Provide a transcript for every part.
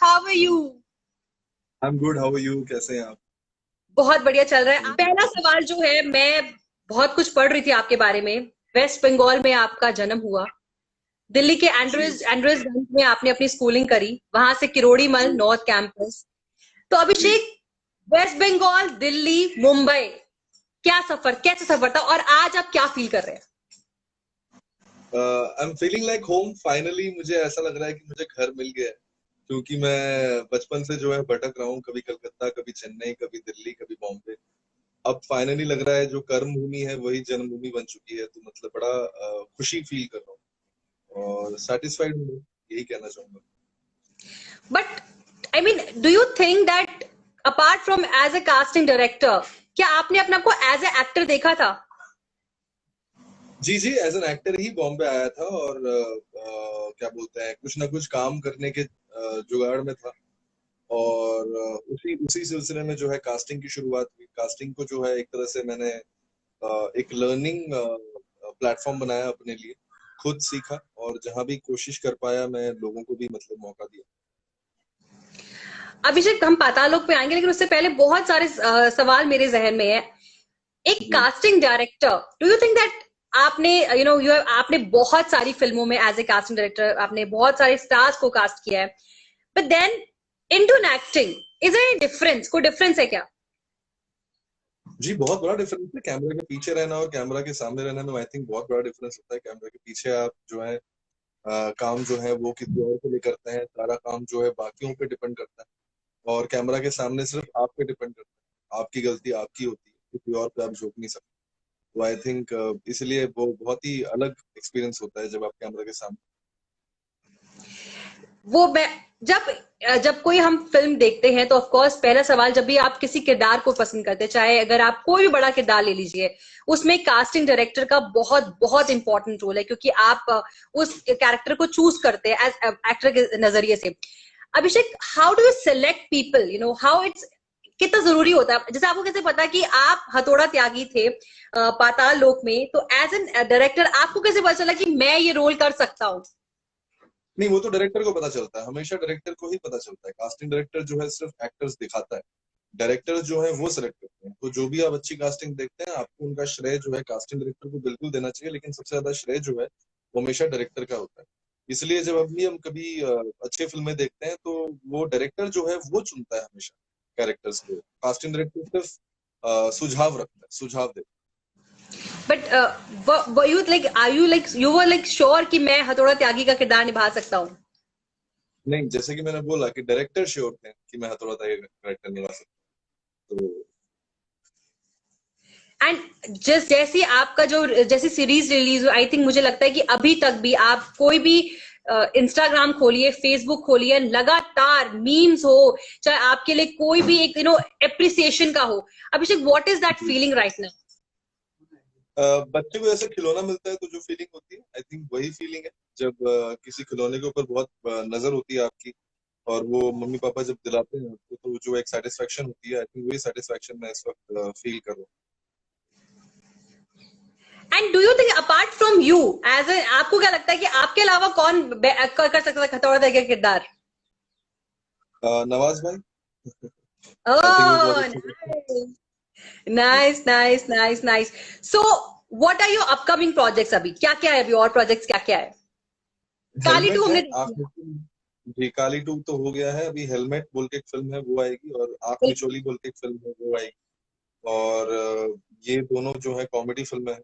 How are you? I am good, how are you? कैसे हैं आप? बहुत बढ़िया चल रहा है। पहला सवाल जो है, मैं बहुत कुछ पढ़ रही थी आपके बारे में। वेस्ट बंगाल में आपका जन्म हुआ। दिल्ली के जी एंड्रयूज एंड्रयूजगंज में आपने अपनी स्कूलिंग करी, वहां से किरोड़ीमल जी नॉर्थ कैंपस। तो जी। अभिषेक, वेस्ट बंगाल, दिल्ली, मुंबई, क्या सफर, कैसे सफर था और आज आप क्या फील कर रहे हैं? I am feeling like home finally. मुझे ऐसा लग रहा है कि मुझे घर मिल गया है, क्योंकि मैं बचपन से जो है भटक रहा हूँ, कभी कलकत्ता, कभी चेन्नई, कभी दिल्ली, कभी बॉम्बे। अब फाइनली लग रहा है जो कर्म भूमि है वही जन्मभूमि बन चुकी है, तो मतलब बड़ा खुशी फील कर रहा हूँ और सेटिस्फाइड हूँ, यही कहना चाहूंगा। But I mean, do you think that apart from as a casting director, क्या आपने अपने आप को एज ए एक्टर देखा था? जी जी, एज एन एक्टर ही बॉम्बे आया था और क्या बोलते हैं, कुछ ना कुछ काम करने के जुगाड़ में था। और उसी उसी सिलसिले में जो है कास्टिंग की शुरुआत हुई। कास्टिंग को जो है एक तरह से मैंने एक लर्निंग प्लेटफॉर्म बनाया अपने लिए। खुद सीखा और जहां भी कोशिश कर पाया मैं लोगों को भी मतलब मौका दिया। अभिषेक, हम पाताल लोक पे आएंगे, लेकिन उससे पहले बहुत सारे सवाल मेरे जहन में है। एक जी casting director, do you think that आपने यू नो यू आपने बहुत सारी फिल्मों में एज ए कास्टिंग डायरेक्टर आपने बहुत सारे स्टार्स को कास्ट किया है, but then into an acting, is there any difference? कोई डिफरेंस है क्या? जी, बहुत बड़ा डिफरेंस है। कैमरा के पीछे रहना और कैमरा के सामने रहने में आई थिंक बहुत बड़ा डिफरेंस होता है। कैमरा के पीछे आप जो है काम जो है वो किसी और के लिए करते हैं, सारा काम जो है बाकियों पे डिपेंड करता है। और कैमरा के सामने सिर्फ आप पे डिपेंड करता है, आपकी गलती आपकी होती है, किसी और पे आप झोंक नहीं सकते। तो आई थिंक इसलिए वो बहुत ही अलग एक्सपीरियंस होता है जब आप कैमरा के सामने। वो मैं जब जब कोई हम फिल्म देखते हैं तो ऑफ कोर्स पहला सवाल, जब भी आप किसी किरदार को पसंद करते हैं, चाहे अगर आप कोई भी बड़ा किरदार ले लीजिए, उसमें कास्टिंग डायरेक्टर का बहुत बहुत इंपॉर्टेंट रोल है, क्योंकि आप उस कैरेक्टर को चूज करते हैं एज एक्टर के नजरिए से। Abhishek, how do you select people, you know how it's, कितना जरूरी होता है? जैसे आपको कैसे पता कि आप हथौड़ा त्यागी थे पाताल लोक में, तो एज एन डायरेक्टर आपको कैसे पता चला कि मैं ये रोल कर सकता हूँ? नहीं, वो तो डायरेक्टर को पता चलता है, हमेशा डायरेक्टर को ही पता चलता है। कास्टिंग डायरेक्टर जो है सिर्फ एक्टर्स दिखाता है, डायरेक्टर जो है वो सिलेक्ट करते हैं। तो जो भी आप अच्छी कास्टिंग देखते हैं, आपको उनका श्रेय जो है कास्टिंग डायरेक्टर को बिल्कुल देना चाहिए, लेकिन सबसे ज्यादा श्रेय जो है वो हमेशा डायरेक्टर का होता है। इसलिए जब अभी हम कभी अच्छी फिल्में देखते हैं तो वो डायरेक्टर जो है वो चुनता है हमेशा कैरेक्टर्स को। कास्टिंग डायरेक्टर सिर्फ सुझाव रखता है, सुझाव देता है। But you like, are you like, you were like sure कि मैं हथौड़ा त्यागी का किरदार निभा सकता हूँ? नहीं, जैसे कि मैंने बोला कि डायरेक्टर श्योर थे कि मैं हथौड़ा का कैरेक्टर निभा सकता हूँ। तो एंड जस्ट जैसी आपका जो जैसी सीरीज रिलीज हुई, आई थिंक मुझे लगता है कि अभी तक भी आप कोई भी इंस्टाग्राम खोलिए, फेसबुक खोलिए, लगातार मीम्स हो, चाहे आपके लिए कोई भी एक एप्रिसिएशन का हो। Abhishek, what is that feeling right now? बच्चे को जैसे खिलौना मिलता है तो जो फीलिंग होती है आई थिंक वही फीलिंग है। जब किसी खिलौने के ऊपर बहुत नजर होती है आपकी और वो मम्मी पापा जब दिलाते हैं आपको, तो जो एक सेटिस्फेक्शन होती है, आई थिंक वही सेटिस्फेक्शन मैं इस वक्त फील कर रहा and do you think apart from you, as a, आपको क्या लगता है कि आपके अलावा कौन कर सकता है हथौड़ा त्यागी का किरदार? हूँ। नवाज भाई आई थिंक वो बहुत ओह, अच्छे करते हैं। Nice nice nice nice. So what are your upcoming projects? अभी क्या क्या है, अभी और प्रोजेक्ट्स क्या क्या है? काली टू हेलमेट है, हमने आँख देखी मिचोली। जी, काली टू तो हो गया है, अभी हेलमेट बोल के एक फिल्म है वो आएगी, और आँख है। मिचोली बोल के एक फिल्म है वो आएगी। और ये दोनों जो है कॉमेडी फिल्में हैं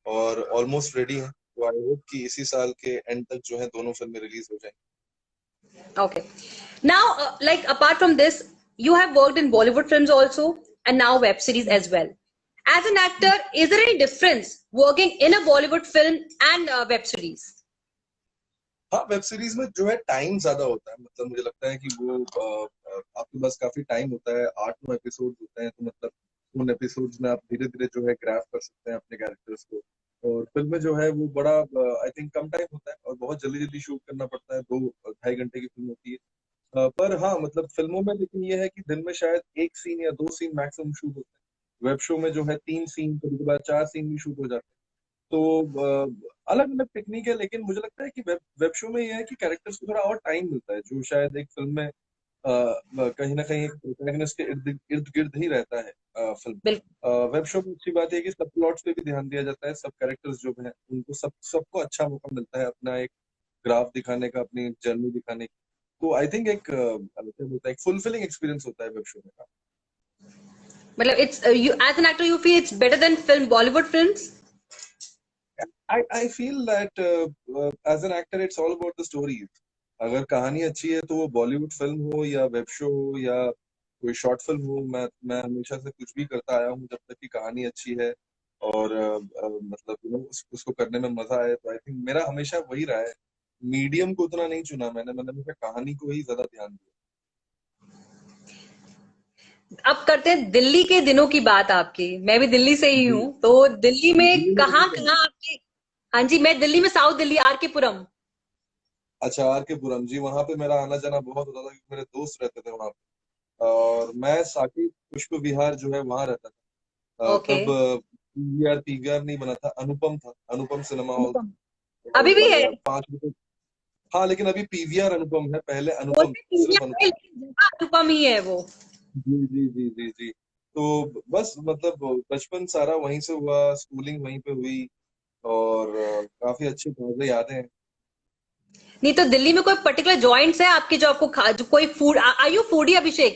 और ऑलमोस्ट रेडी हैं। तो आई होप कि इसी साल के एंड तक जो है दोनों फिल्में रिलीज हो जाएंगी। Okay. Now, like apart from this, you have worked in Bollywood films also, and now web series as well. As an actor, is there any difference working in a Bollywood film and a web series? हाँ, web series में जो है time ज्यादा होता है। मतलब मुझे लगता है कि वो आपके पास काफी टाइम होता है, 8-9 एपिसोड होते हैं, तो मतलब उन एपिसोड्स में आप धीरे धीरे जो है ग्राफ कर सकते हैं अपने कैरेक्टर्स को। और फिल्म में जो है वो बड़ा आई थिंक कम टाइम होता है और बहुत जल्दी जल्दी शूट करना पड़ता है। 2-2.5 घंटे की फिल्म होती है। पर हाँ, मतलब फिल्मों में लेकिन ये है कि दिन में शायद एक सीन या 2 सीन मैक्सिमम शूट होते हैं। वेब शो में जो है 3 सीन, कभी कभार 4 सीन भी शूट हो जाते हैं। तो अलग अलग टेक्निक है, लेकिन मुझे लगता है कि वेब वेब शो में ये है कि कैरेक्टर्स को थोड़ा और टाइम मिलता है, जो शायद एक फिल्म में कहीं ना कहीं प्रोटैगनिस्ट के इर्द इर्द गिर्द ही रहता है फिल्म। बिल्कुल। वेब शो में अच्छी बात है कि सब प्लॉट्स पे भी ध्यान दिया जाता है, सब कैरेक्टर्स जो हैं उनको सबको अच्छा मौका मिलता है अपना एक ग्राफ दिखाने का, अपनी जर्नी दिखाने की। तो आई थिंक एक क्या बोलते हैं, एक फुलफिलिंग एक्सपीरियंस होता है वेब शो में का। मतलब it's you as an actor you feel it's better than film Bollywood films? I feel that as an actor it's all about the stories। अगर कहानी अच्छी है तो वो बॉलीवुड फिल्म हो या वेब शो हो या कोई शॉर्ट फिल्म हो, मैं हमेशा से कुछ भी करता आया हूँ जब तक कि कहानी अच्छी है और मतलब उसको करने में मजा आए। तो आई थिंक मेरा हमेशा वही रहा है, मीडियम को उतना नहीं चुना मैंने हमेशा कहानी को ही ज्यादा ध्यान दिया। अब करते हैं दिल्ली के दिनों की बात आपकी। मैं भी दिल्ली से ही जी। हूँ, तो दिल्ली में दिल्ली में कहाँ रहते हैं। कहाँ आपके? हाँ जी, मैं दिल्ली में साउथ दिल्ली, आर के पुरम। अच्छा, आर के पुरम जी, वहां पे मेरा आना जाना बहुत होता था क्योंकि मेरे दोस्त रहते थे वहां पे। और मैं साकेत पुष्प विहार जो है वहां रहता था। ओके। तब पीवीआर नहीं बना था, अनुपम था, अनुपम सिनेमा हॉल अनुपम था। अभी भी है? और 5 रुपए। हाँ, लेकिन अभी पीवीआर अनुपम है, पहले अनुपम बोलते था, सिर्फ पीवीआर है, अनुपम। लेकिन जगह अनुपम ही है वो। जी जी जी जी जी। तो बस मतलब बचपन सारा वहीं से हुआ, स्कूलिंग वहीं पे हुई और काफी अच्छी ताज़ा यादें हैं। नहीं तो दिल्ली में कोई पर्टिकुलर जॉइंट्स है आपके जो आपको जो कोई फूड, आर यू फूडी अभिषेक?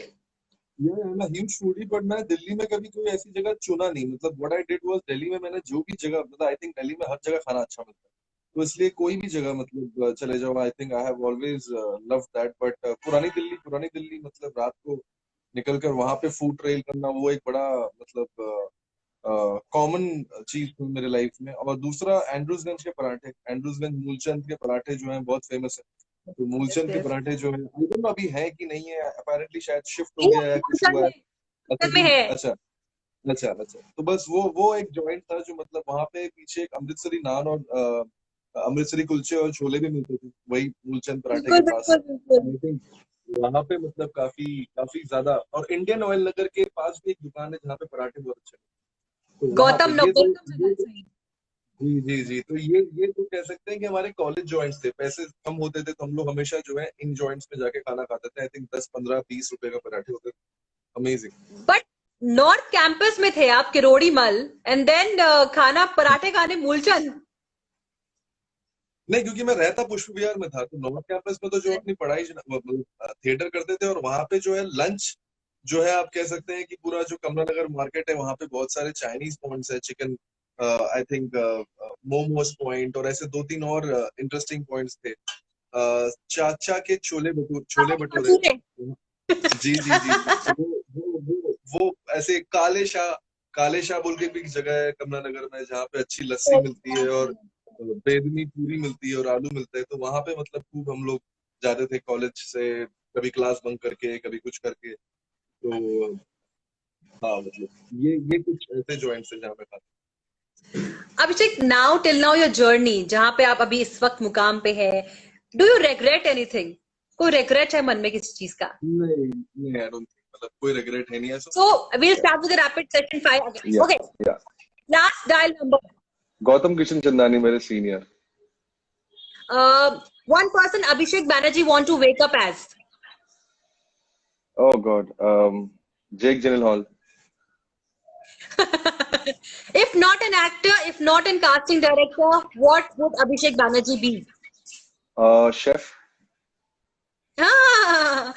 ये है ना ह्यूज फूडी, बट मैं दिल्ली में कभी कोई ऐसी जगह चुना नहीं। मतलब what I did was, Delhi में मैंने जो भी जगह, मतलब आई थिंक दिल्ली में हर जगह खाना अच्छा मिलता है, तो इसलिए कोई भी जगह मतलब चले जाओ, I think I have always love that. But पुरानी दिल्ली मतलब रात को निकल कर वहां पे फूड ट्रेल करना, वो एक बड़ा मतलब कॉमन चीज थी मेरे लाइफ में। और दूसरा एंड्रूजगंज के पराठे, एंड्रूजगंज मूलचंद के पराठे जो हैं बहुत फेमस है। तो यस मूलचंद के यस। पराठे जो है, आई डोंट नो अभी है कि नहीं है, अपेरेंटली शायद शिफ्ट हो गया या कुछ हुआ है। अच्छा में जी, है। अच्छा अच्छा अच्छा। तो बस वो एक जॉइंट था जो मतलब वहां पे पीछे एक अमृतसरी नान और अमृतसरी कुलचे और छोले भी मिलते थे, वही मूलचंद पराठे के बिल्कुल पास। बिल्कुल बिल्कुल। आई थिंक वहां पे मतलब काफी काफी ज्यादा। और इंडियन ऑयल नगर के पास भी एक दुकान है जहाँ पे पराठे बहुत अच्छे हैं। तो वहां पे गौतम से घर से ही। जी जी जी। तो ये तो कह सकते हैं कि हमारे कॉलेज जॉइंट्स थे, पैसे कम होते थे तो हम लोग हमेशा जो है इन जॉइंट्स में जाके खाना खाते थे। आई थिंक 10 15 20 रुपए का पराठे होते थे, अमेजिंग। बट नॉर्थ कैंपस में थे आप, किरोड़ी मल, एंड देन खाना पराठे खाने मूलचंद। नहीं, क्योंकि मैं रहता पुष्प विहार में था, तो नॉर्थ कैंपस में तो जो अपनी पढ़ाई थिएटर करते थे, और वहां पे जो है लंच जो है आप कह सकते हैं कि पूरा जो कमला नगर मार्केट है वहां पे बहुत सारे चाइनीज पॉइंट्स है, chicken I think momos point और ऐसे 2 3 और इंटरेस्टिंग पॉइंट्स थे। चाचा के छोले भटूरे। भटूरे। जी जी जी जी। तो वो ऐसे काले शाह बोल के भी एक जगह है कमला नगर में जहाँ पे अच्छी लस्सी मिलती है और बेदनी पूरी मिलती है और आलू मिलता है। तो वहां पे मतलब खूब हम लोग जाते थे कॉलेज से, कभी क्लास बंक करके, कभी कुछ करके। तो हाँ, मतलब ये कुछ ऐसे जॉइंट्स है जहाँ पे खाते Abhishek, now till now your journey जहां पे आप अभी इस वक्त मुकाम पे है, डू यू रिग्रेट एनीथिंग? कोई रिग्रेट है मन में किसी चीज का? हैं। नहीं नहीं, आई डोंट थिंक, मतलब कोई रिग्रेट है नहीं ऐसा। सो we'll start with the rapid session 5 again. या Okay, या last dial number. Gautam Kishan Chandani मेरे सीनियर। One person Abhishek Banerjee want to wake up as. Oh God, Jake Gyllenhaal. If not an actor, if not an casting director, what would Abhishek Banerjee be? Chef. Ah,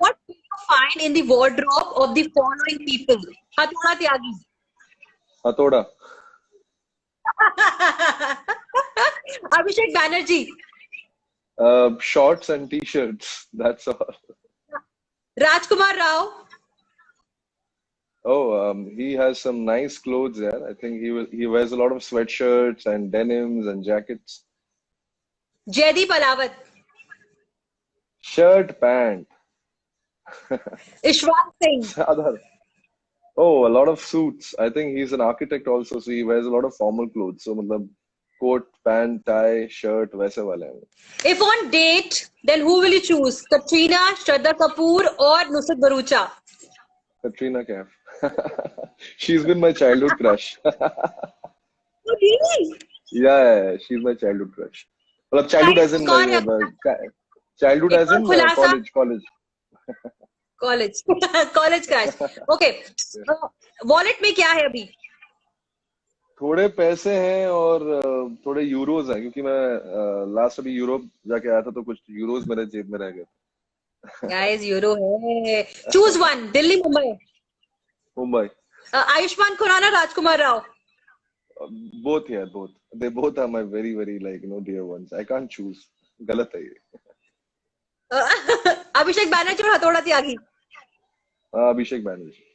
what will you find in the wardrobe of the following people? Hathoda Tyagi. हथौड़ा। Abhishek Banerjee. Shorts and T shirts, that's all. Rajkumar Rao. Oh, he has some nice clothes there. I think he wears a lot of sweatshirts and denims and jackets. Jaideep Alawat. Shirt, pant. Ishwant Singh. Sadhar. Oh, a lot of suits. I think he's an architect also, so he wears a lot of formal clothes. So, मतलब coat, pant, tie, shirt, वैसे वाले हैं। If on date, then who will you choose? Katrina, Shraddha Kapoor, or Nusrat Bharucha? Katrina Kaif. She's been my childhood crush. Oh, really? Yeah, she's my childhood crush. मतलब childhood as in कौन है? childhood as in एक और खुलासा। college. College college crash. Okay, wallet में क्या है अभी? थोड़े पैसे हैं और थोड़े यूरोज हैं, क्योंकि मैं लास्ट अभी यूरोप जाके आया था, तो कुछ यूरोज मेरे जेब में रह गए थे। गाइस यूरो है। Choose one, Delhi Mumbai. Mumbai. Ayushmann Khurrana, Rajkummar Rao. Both यार, both, they both are my very very like dear ones, I can't choose. गलत है ये। अभिषेक बैनर्जी और Hathoda Tyagi. Abhishek Banerjee.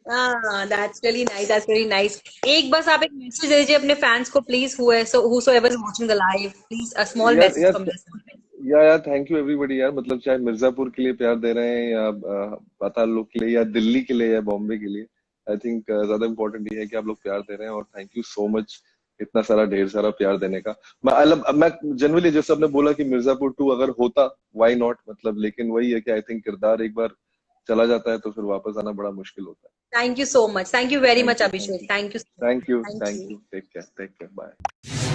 That's really nice, that's very nice. एक बस आप एक मैसेज दे दीजिए अपने फैंस को please, whosoever is watching the live, please a small यार मैसेज यार फ्रॉम योर साइड। यार थैंक यू एवरीबॉडी यार, मतलब चाहे मिर्जापुर के लिए प्यार दे रहे हैं या पाताल लोक के लिए या दिल्ली के लिए या बॉम्बे के लिए, आई थिंक ज्यादा इम्पोर्टेंट ये है कि आप लोग प्यार दे रहे हैं, और थैंक यू सो मच इतना सारा ढेर सारा प्यार देने का। मैं जनरली जैसे आपने बोला कि मिर्जापुर 2 अगर होता, व्हाई नॉट, मतलब, लेकिन वही है कि आई थिंक किरदार एक बार चला जाता है तो फिर वापस आना बड़ा मुश्किल होता है। Thank you so much, thank you very thank much you, thank you, Abhishek, thank you, thank you, thank thank you. You, take care, bye.